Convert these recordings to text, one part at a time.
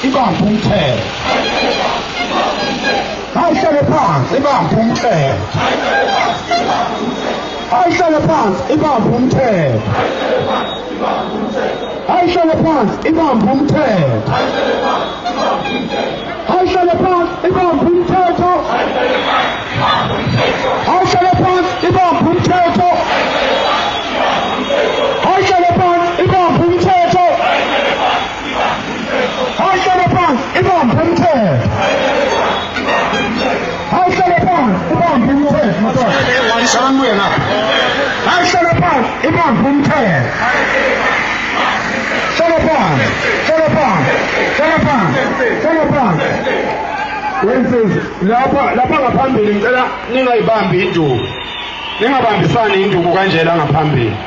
ibambe umthetho. Ayihlale phansi ibambe umthetho. Ayihlale phansi ibambe umthetho. Ayihlale phansi ibambe umthetho. Ayihlale phansi ibambe umthetho. Ayihlale phansi ibambe umthetho. Ayihlale phansi ibambe umthetho. Ayihlale phansi ibambe umthetho. Ayihlale phansi ibambe umthetho. Ayihlale phansi ibambe umthetho. Lapha ngaphambili ngicela ningayibambi induku. Ningabambisani induku kanjela ngaphambili.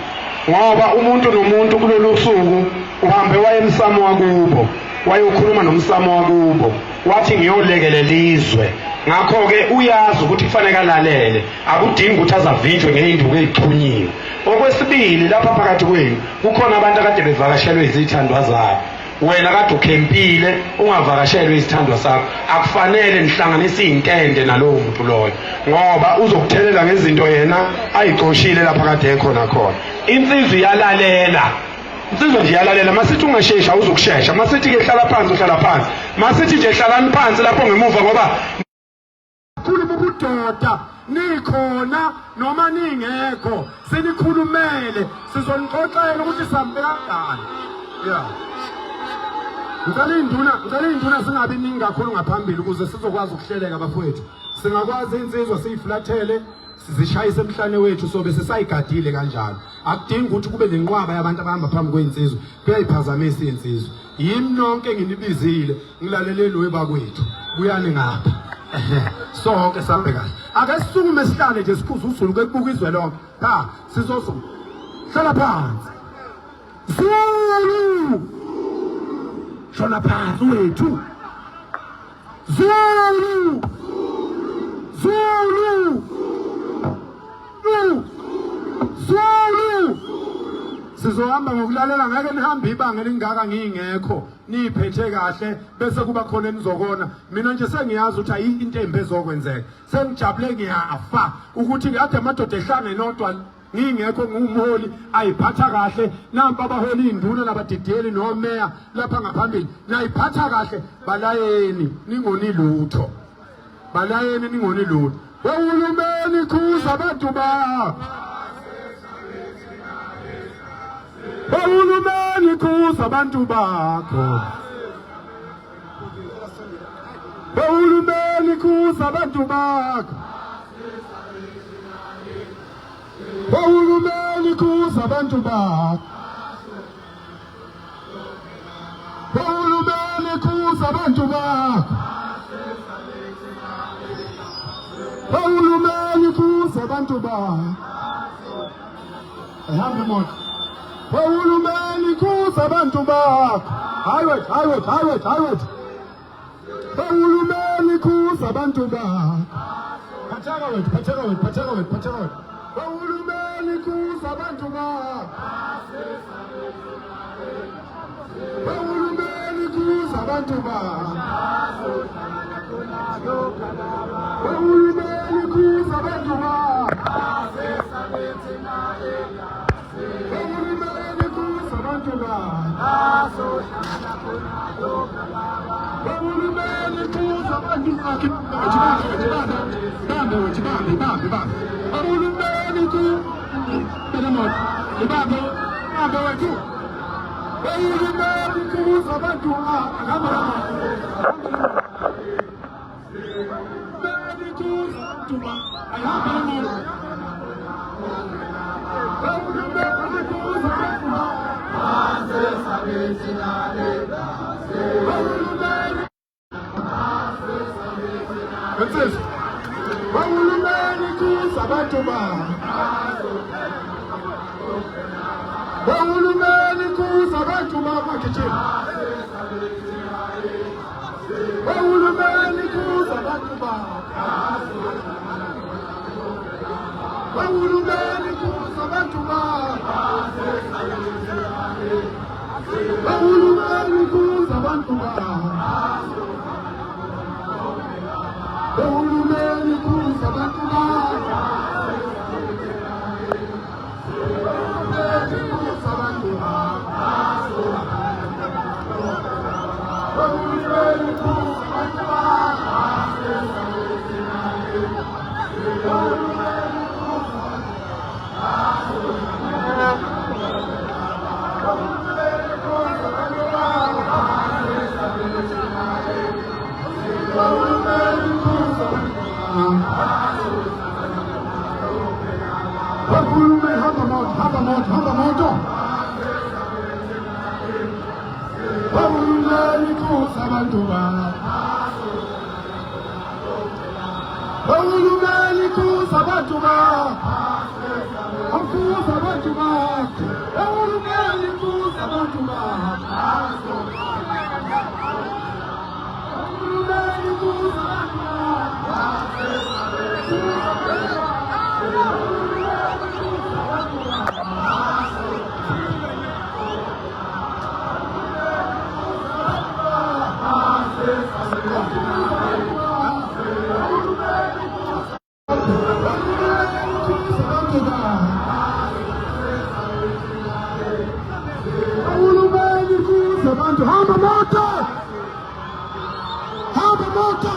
Ngoba umuntu nomuntu kulolu suku uhambe waye emsamo wakubo. Wayokhuluma nomsamo wakubo. Wathi ngiyolekelela izwe. Ngakho ke uyazi ukuthi kufanele alalele. Akudingi ukuthi azavinjwe ngeinduku ezixhunyiwe. Okwesibili lapha phakathi kwenu kukhona abantu akade bevakashelwe izithandwa zabo. Wena kade ukhempile ungavakashelwe izithandwa sakho. Akufanele nihlanganise intende nalowo muntu loyo ngoba uzokuthelela ngezinto yena ayicoshile lapha kade ekhona khona. Insizwe iyalalela. Insizwe nje iyalalela. Masithi ungashesha uzokushesha. Masithi ke hlala phansi uhlala phansi. Masithi nje hlalani phansi lapho ngemuva ngoba khulu bubudoda nikhona noma ningekho senikhulumele sizonixoxela ukuthi sihambe kanjani. Yeah. Ngicela induna singabi ningi kakhulu ngaphambili ukuze sizokwazi ukuhleleka bafowethu. Singakwazi insizwa siyiflathele sizishayise emhlane wethu sobe sisayigadile kanjalo. Akudingi ukuthi kube lenqwaba yabantu abahamba phambi kweinsizwa kuyayiphazamisa insizwa. Yimi nonke nginibizile ngilalele lo bakwethu. Buyani ngapha. Sonke sabe kahle. Ake sisukume sihlale nje sikhuze uZulu kekubuka izwe lonke. Ha, sizosuma. Hlala phansi. Zulu. Shona phansi wethu. Zulu. Zulu. Zulu. Sizohamba ngokulalela ngeke nihambe ibanga elingaka ngingekho. Niphethe kahle bese kuba khona enizokona. Mina nje sengiyazi ukuthi ayikho into embe ezokwenzeka. Sengijabule ngiyafa ukuthi kade amadoda ehlangene nodwa ngingekho ngumholi ayiphatha kahle. Nampa abaholi induna nabadidiyeli nomeya lapha ngaphambili. Nayiphatha kahle balayeni ningoni lutho. Balayeni ningoni lutho. Uhulumeni khuza abantu ba. Uhulumeni khuza abantu bakho. Uhulumeni khuza abantu bakho. Uhulumeni khuza abantu bakho. Uhulumeni khuza abantu bakho. Uhulumeni khuza abantu bakho. Ehambe moto. Uhulumeni khuza abantu bakho. Highway. Uhulumeni khuza abantu bakho. Phatheka wethu. Uhulumeni khuza abantu bakho. Uhulumeni khuza abantu bakho. Uhulumeni khuza abantu bakho. Uhulumeni khuza abantu bakho. Uhulumeni khuza abantu bakho. Bambe. Uhulumeni wethu. Uhulumeni khuza abantu bakho. Uhulumeni khuza abantu bakho. Uhulumeni khuza abantu bakho. Uhulumeni khuza abantu bakho. Uhulumeni khuza abantu bakho. Uhulumeni khuza abantu bakho. moto. Uhulumeni kusa abantu bakhe. Uhulumeni kusa abantu bakhe. Kusa abantu bakhe. Uhulumeni kusa abantu bakhe. Uhulumeni kusa abantu bakhe. Hamba moto! Hamba moto!